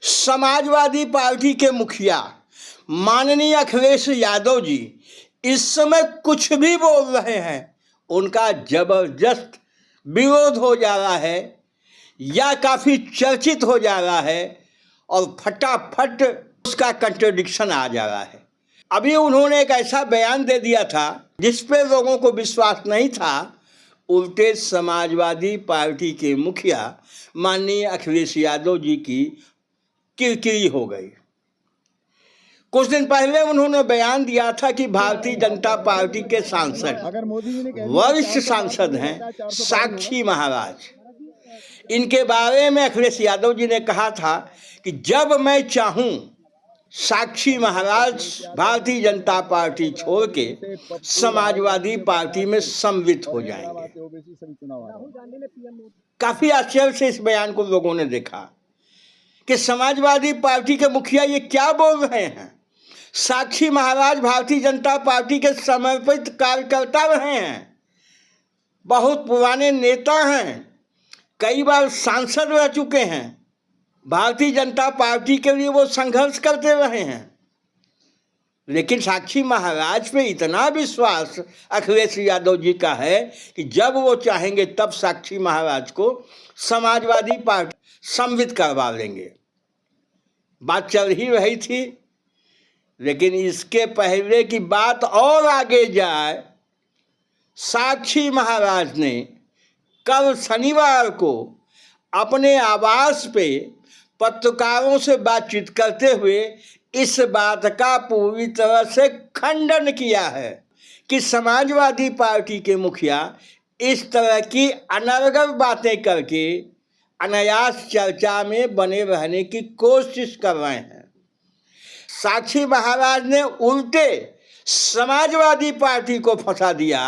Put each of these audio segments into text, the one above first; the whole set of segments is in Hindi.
समाजवादी पार्टी के मुखिया माननीय अखिलेश यादव जी इस समय कुछ भी बोल रहे हैं, उनका जबरदस्त विरोध हो जा रहा है या काफ़ी चर्चित हो जा रहा है और फटाफट उसका कंट्रडिक्शन आ जा रहा है। अभी उन्होंने एक ऐसा बयान दे दिया था जिस पे लोगों को विश्वास नहीं था, उल्टे समाजवादी पार्टी के मुखिया माननीय अखिलेश यादव जी की किरकिरी हो गई। कुछ दिन पहले उन्होंने बयान दिया था कि भारतीय जनता पार्टी के सांसद, वरिष्ठ सांसद हैं साक्षी महाराज, इनके बारे में अखिलेश यादव जी ने कहा था कि जब मैं चाहूं साक्षी महाराज भारतीय जनता पार्टी छोड़ के समाजवादी पार्टी में सम्मिलित हो जाएंगे। काफी आश्चर्य से इस बयान को लोगों ने देखा कि समाजवादी पार्टी के मुखिया ये क्या बोल रहे हैं। साक्षी महाराज भारतीय जनता पार्टी के समर्पित कार्यकर्ता रहे हैं, बहुत पुराने नेता हैं, कई बार सांसद रह चुके हैं, भारतीय जनता पार्टी के लिए वो संघर्ष करते रहे हैं। लेकिन साक्षी महाराज पे इतना विश्वास अखिलेश यादव जी का है कि जब वो चाहेंगे तब साक्षी महाराज को समाजवादी पार्टी सम्मिलित करवा लेंगे। बात चल ही रही थी, लेकिन इसके पहले की बात और आगे जाए, साक्षी महाराज ने कल शनिवार को अपने आवास पे पत्रकारों से बातचीत करते हुए इस बात का पूरी तरह से खंडन किया है कि समाजवादी पार्टी के मुखिया इस तरह की अनर्गल बातें करके अनायास चर्चा में बने रहने की कोशिश कर रहे हैं। साक्षी महाराज ने उल्टे समाजवादी पार्टी को फंसा दिया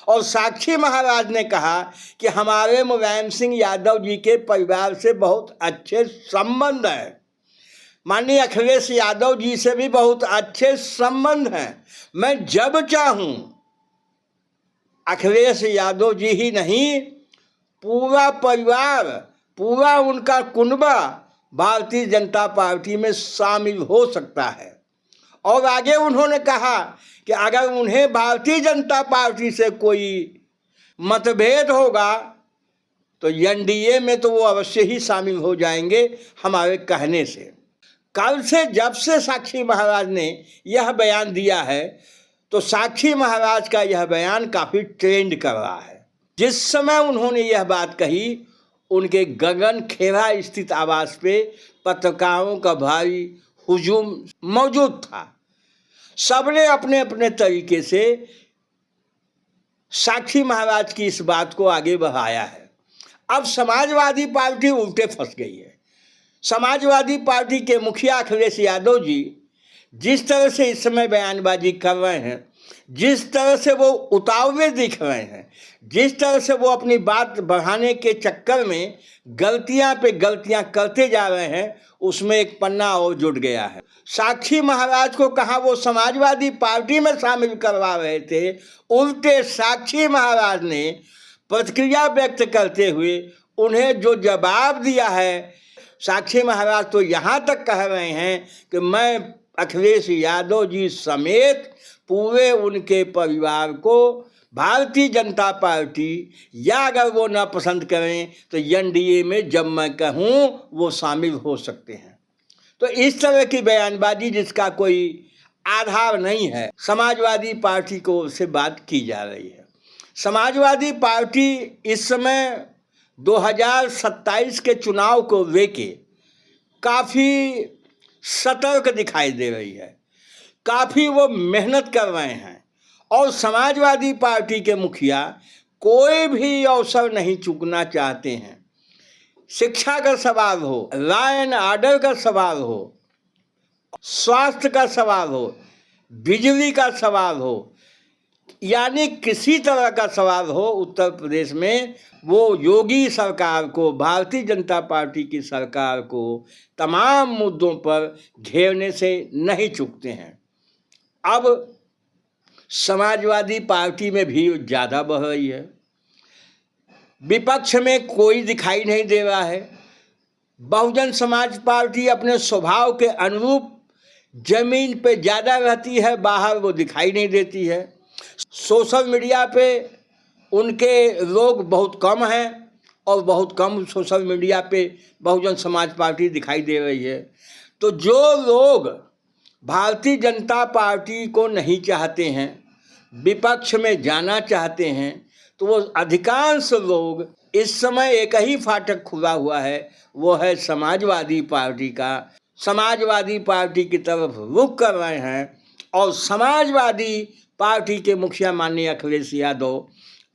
और साक्षी महाराज ने कहा कि हमारे मुलायम सिंह यादव जी के परिवार से बहुत अच्छे संबंध हैं, माननीय अखिलेश यादव जी से भी बहुत अच्छे संबंध हैं, मैं जब चाहूं, अखिलेश यादव जी ही नहीं पूरा परिवार, पूरा उनका कुनबा भारतीय जनता पार्टी में शामिल हो सकता है। और आगे उन्होंने कहा कि अगर उन्हें भारतीय जनता पार्टी से कोई मतभेद होगा तो एनडीए में तो वो अवश्य ही शामिल हो जाएंगे हमारे कहने से। कल से जब से साक्षी महाराज ने यह बयान दिया है तो साक्षी महाराज का यह बयान काफ़ी ट्रेंड कर रहा है। जिस समय उन्होंने यह बात कही, उनके गगनखेड़ा स्थित आवास पे पत्रकारों का भारी हुजूम मौजूद था। सबने अपने अपने तरीके से साक्षी महाराज की इस बात को आगे बढ़ाया है। अब समाजवादी पार्टी उल्टे फंस गई है। समाजवादी पार्टी के मुखिया अखिलेश यादव जी जिस तरह से इस समय बयानबाजी कर रहे हैं, जिस तरह से वो उतावले दिख रहे हैं, जिस तरह से वो अपनी बात बढ़ाने के चक्कर में गलतियां पे गलतियां करते जा रहे हैं, उसमें एक पन्ना और जुड़ गया है। साक्षी महाराज को कहा वो समाजवादी पार्टी में शामिल करवा रहे थे, उल्टे साक्षी महाराज ने प्रतिक्रिया व्यक्त करते हुए उन्हें जो जवाब दिया है, साक्षी महाराज तो यहाँ तक कह रहे हैं कि मैं अखिलेश यादव जी समेत पूरे उनके परिवार को भारतीय जनता पार्टी या अगर वो ना पसंद करें तो एनडीए में जब मैं कहूँ वो शामिल हो सकते हैं। तो इस तरह की बयानबाजी जिसका कोई आधार नहीं है, समाजवादी पार्टी को से बात की जा रही है। समाजवादी पार्टी इस समय 2027 के चुनाव को लेके काफ़ी सतर्क दिखाई दे रही है, काफ़ी वो मेहनत कर रहे हैं और समाजवादी पार्टी के मुखिया कोई भी अवसर नहीं चूकना चाहते हैं। शिक्षा का सवाल हो, लॉ एंड ऑर्डर का सवाल हो, स्वास्थ्य का सवाल हो, बिजली का सवाल हो, यानी किसी तरह का सवाल हो, उत्तर प्रदेश में वो योगी सरकार को, भारतीय जनता पार्टी की सरकार को तमाम मुद्दों पर घेरने से नहीं चूकते हैं। अब समाजवादी पार्टी में भीड़ ज़्यादा बढ़ रही है, विपक्ष में कोई दिखाई नहीं दे रहा है। बहुजन समाज पार्टी अपने स्वभाव के अनुरूप जमीन पे ज़्यादा रहती है, बाहर वो दिखाई नहीं देती है। सोशल मीडिया पे उनके लोग बहुत कम हैं और बहुत कम सोशल मीडिया पे बहुजन समाज पार्टी दिखाई दे रही है। तो जो लोग भारतीय जनता पार्टी को नहीं चाहते हैं, विपक्ष में जाना चाहते हैं, तो वो अधिकांश लोग इस समय एक ही फाटक खुला हुआ है, वो है समाजवादी पार्टी का। समाजवादी पार्टी की तरफ रुख कर रहे हैं और समाजवादी पार्टी के मुखिया माननीय अखिलेश यादव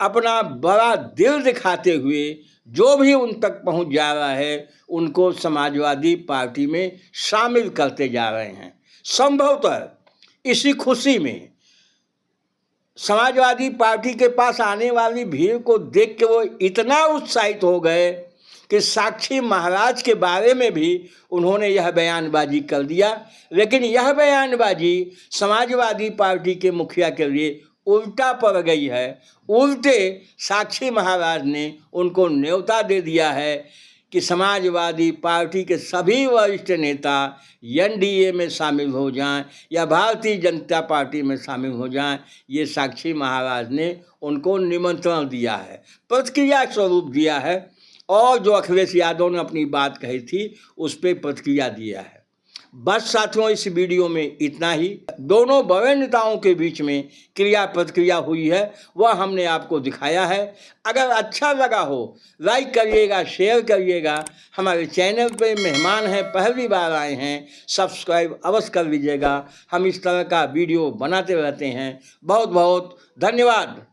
अपना बड़ा दिल दिखाते हुए जो भी उन तक पहुंच जा रहा है उनको समाजवादी पार्टी में शामिल करते जा रहे हैं। संभवतः इसी खुशी में समाजवादी पार्टी के पास आने वाली भीड़ को देख के वो इतना उत्साहित हो गए कि साक्षी महाराज के बारे में भी उन्होंने यह बयानबाजी कर दिया। लेकिन यह बयानबाजी समाजवादी पार्टी के मुखिया के लिए उल्टा पड़ गई है। उल्टे साक्षी महाराज ने उनको न्योता दे दिया है कि समाजवादी पार्टी के सभी वरिष्ठ नेता एनडीए में शामिल हो जाएं या भारतीय जनता पार्टी में शामिल हो जाएं। ये साक्षी महाराज ने उनको निमंत्रण दिया है, प्रतिक्रिया स्वरूप दिया है, और जो अखिलेश यादव ने अपनी बात कही थी उस पर प्रतिक्रिया दिया है। बस साथियों, इस वीडियो में इतना ही। दोनों बड़े नेताओं के बीच में क्रिया प्रतिक्रिया हुई है, वह हमने आपको दिखाया है। अगर अच्छा लगा हो लाइक करिएगा, शेयर करिएगा। हमारे चैनल पे मेहमान हैं, पहली बार आए हैं, सब्सक्राइब अवश्य कर लीजिएगा। हम इस तरह का वीडियो बनाते रहते हैं। बहुत बहुत धन्यवाद।